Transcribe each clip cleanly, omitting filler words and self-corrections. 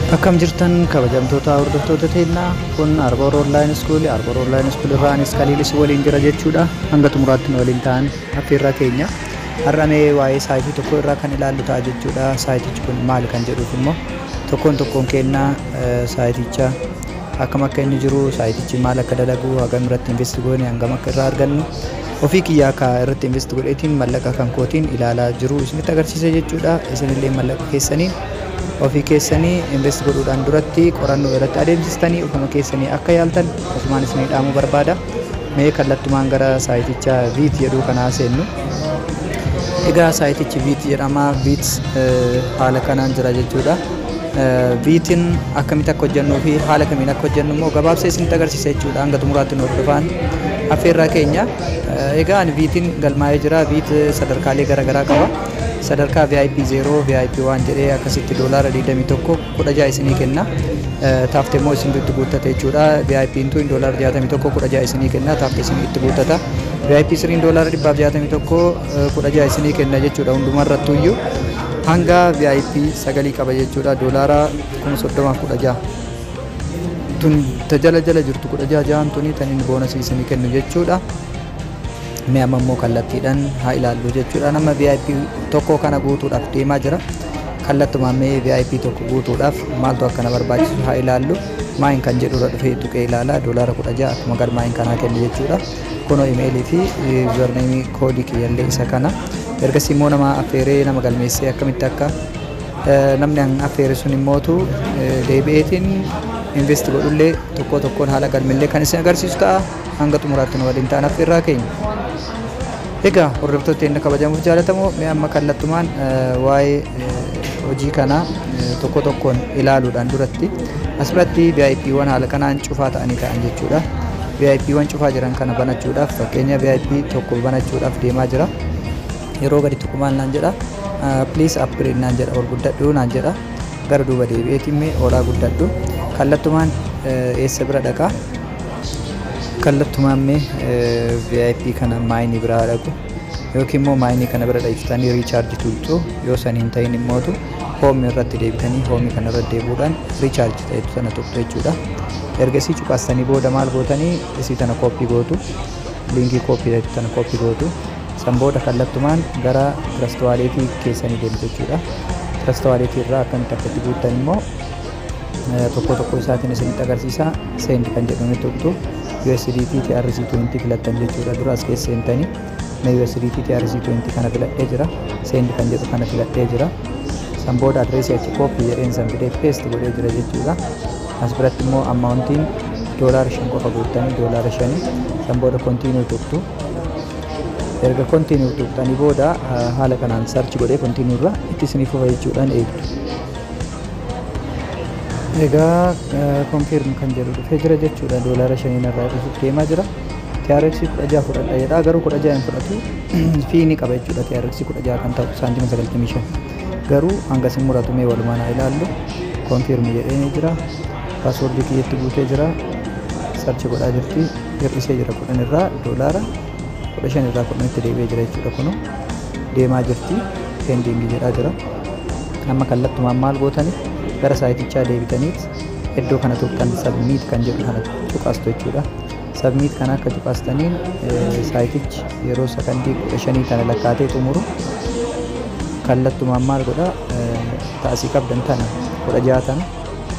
Akkam jirtan kabajamtoota hordoftoota teennaa kun Arboor Online School irraanis Kaliilis waliin jira jechuudha. Hanga xumuraatti waliin ta'an affeerraa keenya har'amee waa'ee saayitii tokko irraa kan ilaallu ta'a jechuudha. Saayitichi kun maali kan jedhuuf immoo tokkoon keenna saayiticha akkam akka inni jiru, saayitichi maal akka dalagu, hagam irratti invest goone, hangam akka irraa argannu ofii kiyyaa akka irratti invest godheetiin mallaqa kan kootiin ilaalaa jiru isinitti agarsiisa jechuudha. Isinillee mallaqa keessaniin ofii keessanii invest godhuudhaan duratti qorannoo irratti adeemsistanii ofuma keessanii akka yaaltan ofumaan isinii dhaamuu barbaada. Mee kallattumaan gara saayiticha Viit jedhu kanaa seennu. Egaa saayitichi Viit jedhama. Viit haala kanaan jira jechuudha. Viitiin akkamitti akka hojjennu fi haala kamiin akka hojjennu immoo gabaabsee isinitti agarsiisa jechuudha. Hanga xumuraatti nu hordofaa affeerraa keenya. Egaa Viitiin galmaa'ee jira. Viit sadarkaalee garaagaraa qaba. Sadarkaa VIP 0 VIP 1 jedhee akkasitti $21 16 isinii kenna. Taaftee immoo isin itti guuttate jechuudha. VIP 2 $61 16 isinii kenna. Taaftee isin itti guuttata. VIP 3 $161 16 isinii kenna jechuudha. Hundumaa irrattu iyyuu hanga VIP 9 qaba jechuudha. $30,16 tun tajala jala jirtu 16 tuni tan inni boonasii isinii kennu jechuudha. Mee amma immoo kallattiidhaan haa ilaallu jechuudha. Nama VIP tokko kana guutuudhaaf deemaa jira. Kallattumaan mee VIP tokko guutuudhaaf maaltu akkana barbaachisu haa ilaallu. Maayin kan jedhu irra dhufee tuqee ilaala. $16 akkuma galmaayin kanaa kennu jechuudha. Kunoo imeelii fi yuuzarneemii koodii kiyyallee isa kana. Ergasii immoo nama affeeree nama galmeessee akkamitti akka namni affeere sun immootu deebi'eetiin invest godhullee tokkoon haala galmeellee kan isin agarsiisu ta'a. Hanga xumuraatti nu waliin ta'an affeerraa keenya. Egaa hordoftoota keenya kabajamuuf jaallatamoo mee amma kallattumaan waa'ee hojii kanaa tokkoon ilaaluudhaan duratti asirratti VIP-wwan haala kanaan cufaa ta'anii ta'an jechuudha. VIP-wwan cufaa jiran kana banachuudhaaf fakkeenya VIP tokko banachuudhaaf deemaa jira. Yeroo gadi tuqumaan naan jedha please upgrade naan jedha ol guddadhu naan jedha. Gara duuba deebi'eetiin mee olaa guddadhu. Kallattumaan eessa bira dhaqaa? Kallattumaan mee VIP kana maayinii biraa dhaqu yookiin immoo maayinii kana bira dhiiftanii riichaarjii tuutu yoo saniin ta'in immootu hoomii irratti deebitanii hoomii kana irratti deebuudhaan riichaarjii ta'etu sana tuqxu jechuudha. Ergasii cuqaastanii booda maal gootanii isii tana kooppii gootu, liinkii kooppii ta'etu tana kooppii gootu. San booda kallattumaan gara Trust Wallet keessanii deemtu jechuudha. Trust Wallet irraa akkamitti akka itti guuttan immoo tokko isaatiin isinitti agarsiisa. Send kan jedhamu tuqxu. USDT TRC20 filattan jechuudha. Dura as keessa seentanii mee USDT TRC20 kana filadhee jira. Send kan jedhu kana filadhee jira. San booda adreesii achi copy jedheen san fidee paste godhee jira jechuudha. As biratti immoo ammauntiin $5 qofa guuttanii $5 san booda continue tuqxu. Erga continue tuqxanii booda haala kanaan search godhee continue irra itti isiniif fufa jechuudhaan eegdu. Egaa confirm kan jedhu dhufee jira jechuudha. $5 irraa dhufuuf deemaa jira. TRX 16 fudhadha jedha garuu 16 hin fudhatu fii ni qaba jechuudha. TRX 16 kan ta'u saantima 95 garuu hanga sin muratu mee walumaan haa ilaallu. Confirm jedhee jira. Password kiyyatti guutee jira. Search godhaa jirti. Hir'isee jira 10 irraa $15 irraa 10 itti deebi'ee jira jechuudha. Kun deemaa jirti. Pending jedhaa jira. Amma kallattumaan maal gootanii gara saayitichaa deebitaniit iddoo kana tuqxan submit kan jedhu kana tuqaastu jechuudha. Submit kana akka tuqaastaniin saayitichi yeroo sakandii 15 kana lakkaatee xumuru kallattumaan maal godha taasii qabdan tana 16 tana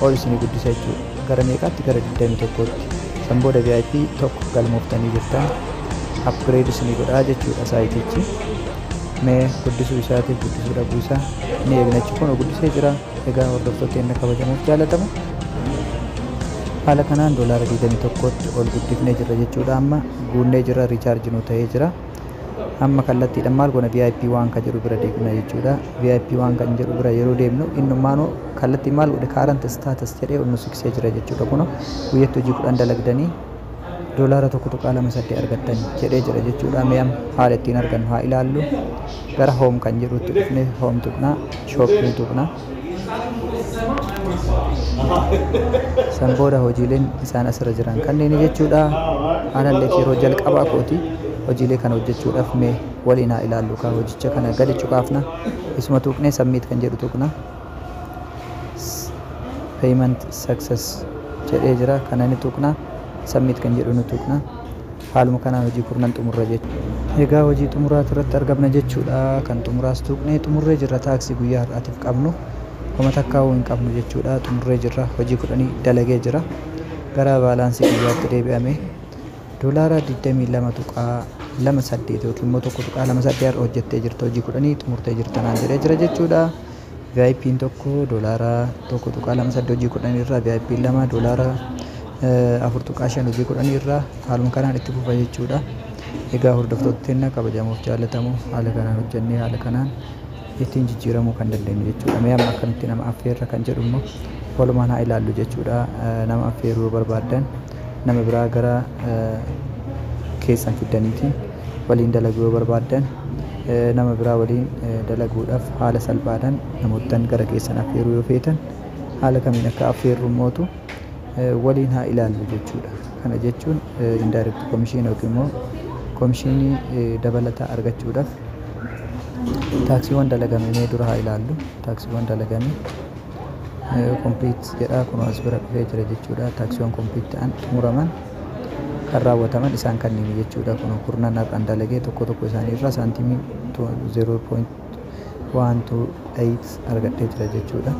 ol isinii guddisa jechuudha. Gara meeqaatti? Gara 21tti. San booda VIP tokko galmooftanii jirtan upgrade isinii godhaa jechuudha saayitichi. Mee guddisuu isaatiif guddisuu dhabuu isaa ni eegnachi kun guddisee jira. Egaa hordoftoota keenya kabajamuuf jaallatamu haala kanaan $21tti ol guddifnee jirra jechuudha. Amma guunnee jirra, riichaarjii nu ta'ee jira. Amma kallattiidhaan maal goona VIP 1 kan jedhu bira deemna jechuudha. VIP 1 kan jedhu bira yeroo deemnu innummaanuu kallattii maal godhe current status jedhee ol nu siqsee jira jechuudha. Kun guyyatti hojii 10 dalagdanii $1.28 argattanii jedhee jira jechuudha. Mee haala ittiin argannu haa ilaallu. Gara home kan jedhutti dhufnee home tuqnaa, shopping tuqnaa. San booda hojiileen isaan asirra jiran kanneen jechuudha. Anallee yeroo jalqabaa kooti hojiilee kana hojjechuudhaaf mee waliin haa ilaallu. Kaa hojicha kana gadi cuqaafna. Isuma tuqnee submit kan jedhu tuqna. payment success jedhee jira. Kana ni tuqna. Submit kan jedhu ni tuqna. Haaluma kanaan hojii kurnan xumurra jechuudha. Egaa hojii xumuraa irratti argamna jechuudha. Kan xumuraas tuqnee xumurree jirra. Taaksii guyyaa har'aatiif qabnu kuma takkaa'uu hin qabnu jechuudha. Xumurree jirra. Hojii 10 dalagee jira. Gara baalaansii guyyaatti deebi'ame doolaara 22.28 yookiin immoo 1.28 har'a hojjettee jirta. Hojii 10 xumurtee jirta naan jedhee jira jechuudha. VIP'n tokko doolaara 1.28 hojii 10 irraa VIP 2 doolaara 4.5 hojii 10 irraa haaluma kanaan itti fufa jechuudha. Egaa hordoftootni kabajamuuf jaallatamu haala kanaan hojjennee haala kanaan ittiin jijjiiramuu kan dandeenyu jechuudha. Mee amma akkamitti nama affeerra kan jedhu immoo walumaan haa ilaallu jechuudha. Nama affeeruu barbaadan nama biraa gara keessan fiddaniitiin waliin dalaguu barbaadan nama biraa waliin dalaguudhaaf haala salphaadhaan namoottan gara keessan affeeruu yoo feetan haala kamiin akka affeerru mootu waliin haa ilaallu jechuudha. Kana jechuun indirect commission yookiin immoo komishinii dabalataa argachuudhaaf taaksiiwwan dalagame mee dura haa ilaallu. Taaksiiwwan dalagame complete jedha kun as bira dhufee jira jechuudha. Taaksiiwwan complete ta'an xumuraman kan raawwataman isaan kanneen jechuudha. Kun kurnan har'aan dalagee tokko tokko isaanii irraa saantimii 0.128 argadhee jira jechuudha.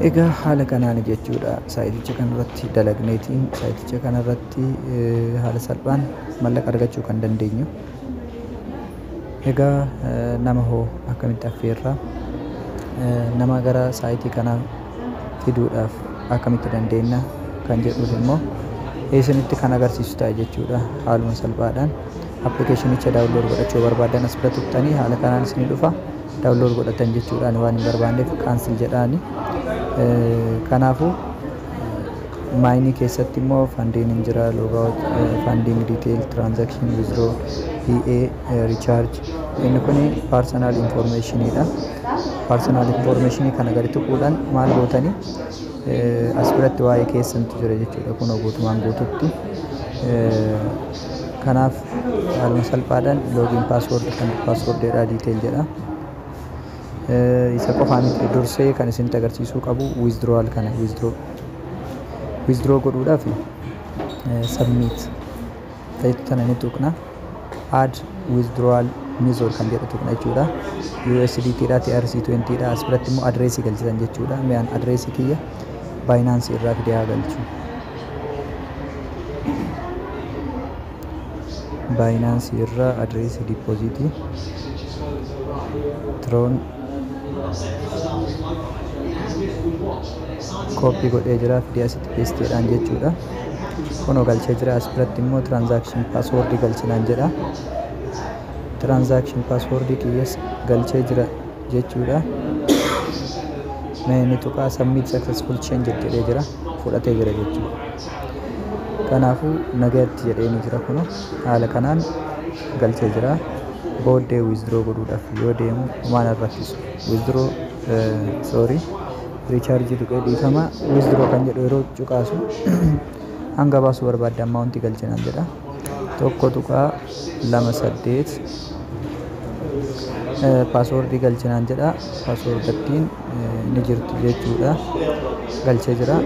Egaa haala kanaan jechuudha saayiticha kanarratti dalagneetiin saayiticha kanarratti haala salphaan mallaqa argachuu kan dandeenyu. Egaa nama hoo akkamitti affeerraa nama gara saayitii kanaa fiduudhaaf akkamitti dandeenya kan jedhuuf immoo isinitti kan agarsiisu ta'a jechuudha. Haaluma salphaadhaan appilikeeshinicha daawunlood godhachuu barbaadan as bira tuqxanii haala kanaan isinii dhufa daawunlood godhatan jechuudha. Waan hin barbaanneef kaansel jedhaani. Kanaafuu maayinii keessatti immoo fandiin hin jira loogaawut fandiin detail transaction withdraw PA recharge inni kun personal informationidha. Personal information kana gadi tuquudhaan maal gootanii as biratti waa'ee keessantu jira jechuudha. Kun guutumaan guututti kanaaf haaluma salphaadhaan loogiin paasword kan paaswordeedha detail jedha. Isa qofaan dursee kan isin agarsiisuu qabu withdrawal kana withdraw godhuudhaaf submit ta'etu tana ni tuqna. Add withdrawal method kan jedhu tuqna jechuudha. USDT dha TRC20 dha. As biratti immoo adreesii galchitan jechuudha. Mee'an adreesii kiyya Binance irraa fidee haa galchu. Binance irraa adreesii depositii Tron koppii godhee jira fidee asitti peesteedhaan jechuudha. Kunoo galchee jira. As biratti immoo transaction password galchinaan jedha. Transaction password kiyyas galchee jira jechuudha. Mee ni tuqaa submit successful change jedhee jira fudhatee jira jechuudha. Kanaafuu nagaatti jedhee ni jira. Kunoo haala kanaan galchee jira. Booddee withdraw godhuudhaaf yoo deemu maal argisiisu withdraw recharge tuqee dhiifama withdraw kan jedhu yeroo cuqaasu hanga baasuu barbaadde ammaawuntii galchinaan jedha. Tokko tuqaa 28 paaswordii galchinaan jedha. Paaswordattiin ni jirtu jechuudha. Galchee jira.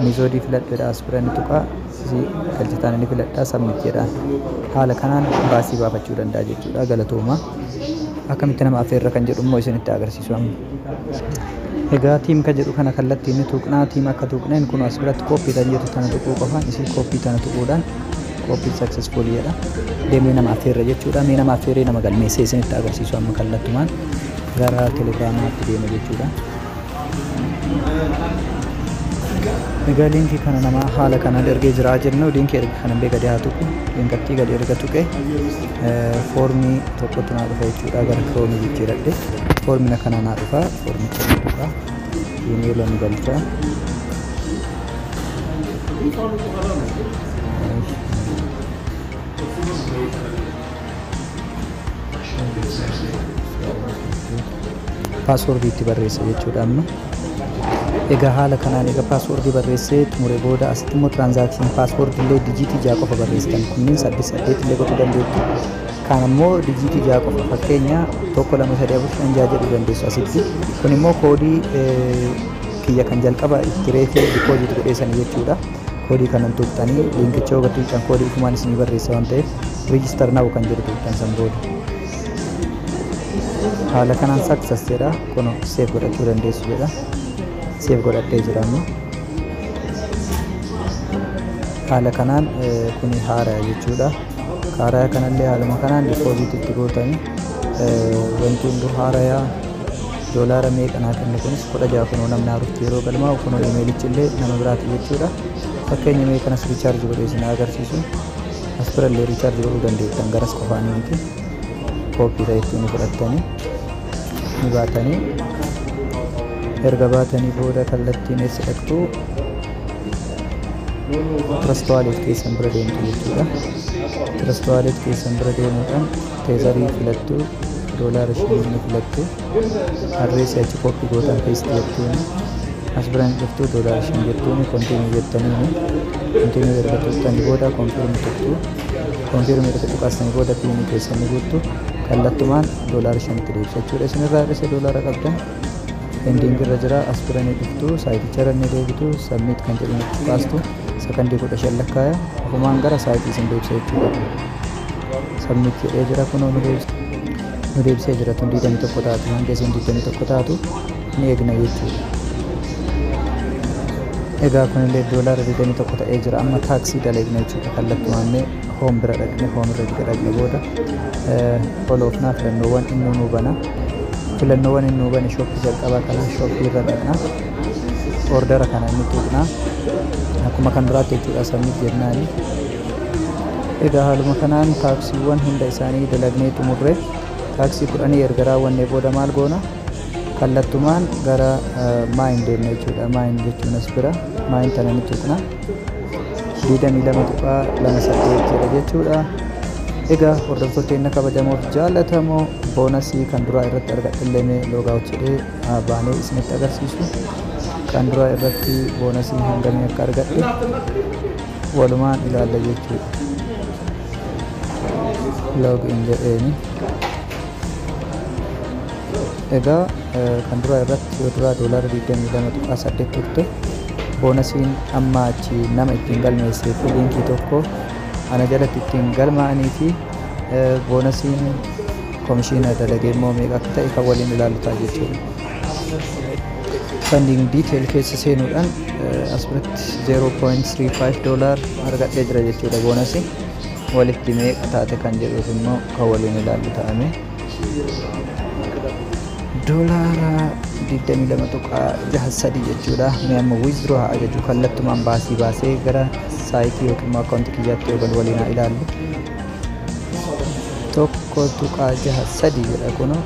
Mizoodii filadheedha. As bira ni tuqaa galchitaan ni filadhaa submit jedha. Haala kanaan baasii baafachuu danda'a jechuudha. Galatooma. Akkamitti nama affeerra kan jedhu immoo isinitti agarsiisu amma. Egaa tiim kan jedhu kana kallattiin ni tuqnaa. Tiim akka tuqneen kun as biratti kooppii tan jettu tana tuquu qofaan isin kooppii tana tuquudhaan kooppii successful jedha. Deemee nama affeerra jechuudha. Mee nama affeeree nama galmeessee isinitti agarsiisu amma kallattumaan gara telegiraamaatti deema jechuudha. Egaa liinkii kana nama haala kanaan ergee jira jennu liinkii erga kana illee gadi haa tuqu. Liinkattii gadi erga tuqe foormii tokkotu naa dhufa jechuudha. Gara kiroomii jijjiiradhe foormina kana naa dhufa. Foormicha naa dhufa. Iimeela ni galcha. Paaswordii itti barreessa jechuudha amma. Egaa haala kanaan egaa paaswordii barreessee xumuree booda asitti immoo transaction paaswordii illee dijiitii 6 qofa barreessitan kunniin 8 illee gochuu dandeettu. Kaan immoo dijiitii 6 qofa fakkeenya 1 2 3 4 5 jedhuu dandeessu asitti. Kun immoo koodii kiyya kan jalqaba itti reefee deposit godheessan jechuudha. Koodii kanan tuqxanii linkicha yoo tuqxan koodii kumaan isinii barreessa waan ta'eef register now kan jedhu tuqxan san booda. Haala kanaan success jedha kun save godhachuu dandeessu jedha. Save godhadhee jira amma. Haala kanaan kun haaraa jechuudha. Haaraa kanallee haaluma kanaan deposit itti gootanii wanti hunduu haaraa doolaara meeqanaa kennu kunis 16 kunoo namni harutti yeroo galmaa kunoo imeelichillee nama biraati jechuudha. Fakkeenya meeqanas riichaarji godhee isin agarsiisu as birallee riichaarji godhuu dandeettan garas qofaanii miti. Kooppii ta'etti ni fudhattanii ni baatanii erga baatanii booda kallattiin eessa dhaqxu Trust Wallet keessan bira deemtu jechuudha. Trust Wallet keessan bira deemuudhaan teezarii filattu doolaara 5 ni filattu adreesii achi kooppii gootan paste jettuuni as biraan dhuftu doolaara 5 jettuuni kontiinuu jettanii kontiinuu erga tuqxanii booda konfirmii tuqxu konfirmii erga tuqaasanii booda piinii keessan ni guuttu kallattumaan doolaara 5 itti deebisa jechuudha. Isinirraa dhise doolaara qabdan ending irra jira as biraan dhuftu saayiticha irra ni deebitu submit kan jedhu nutti tuqaastu sakandii 15 lakkaaya ofumaan gara saayitii isin deebisa jechuudha. Submit jedhee jira kunoo nu deebisee jira tun 21 taatu hanga isin 21 taatu ni eegna jechuudha. Egaa kunillee doolaara 21 ta'ee jira amma taaksii daleegna jechuudha. Kallattumaan hoom bira dhaqne hoom irra dhaqne booda oloofnaa filannoowwan inni nuu bana filannoowwan inni nuu bane shooppii jalqabaa kana shooppii irra dhaqna ordera kana inni tuqna akkuma kan duraatti jechuudha. Submit jennaani egaa haaluma kanaan taaksiiwwan hunda isaanii dalagnee xumurre taaksii 10 erga raawwannee booda maal goona kallattumaan gara maayin deemna jechuudha. Maayin jechuun as bira maayin tana ni tuqna 22.28 jedha jechuudha. Egaa hordoftoota inni kabajamoof jaallatamoo boonasii kan duraa irratti argadhillee loogaawut jedhee baanee isinitti agarsiisu kan duraa irratti boonasii hangamii akka argadhe walumaan ilaalla jechuudha. Login jedheeni egaa kan duraa irratti yoo duraa doolaara 22.8 turte boonasiin amma achi nama ittiin galmeessee fi liinkii tokko ana jalatti ittiin galmaa'anii fi boonasiin komishiina dalagee immoo meeqa akka ta'e kan waliin ilaallu ta'a jechuudha. Funding detail keessa seenuudhaan as biratti 0.35 doolaar argadhee jira jechuudha. Boonasii walitti meeqa taate kan jedhuuf immoo kan waliin ilaallu ta'ame doolaara 22.63 jechuudha. Mee amma withdraw haa ajaju kallattumaan baasee gara saayitii yookiin akkaawuntii kiyyaatti yoo waliin haa ilaallu. 1.63 jedha kunoo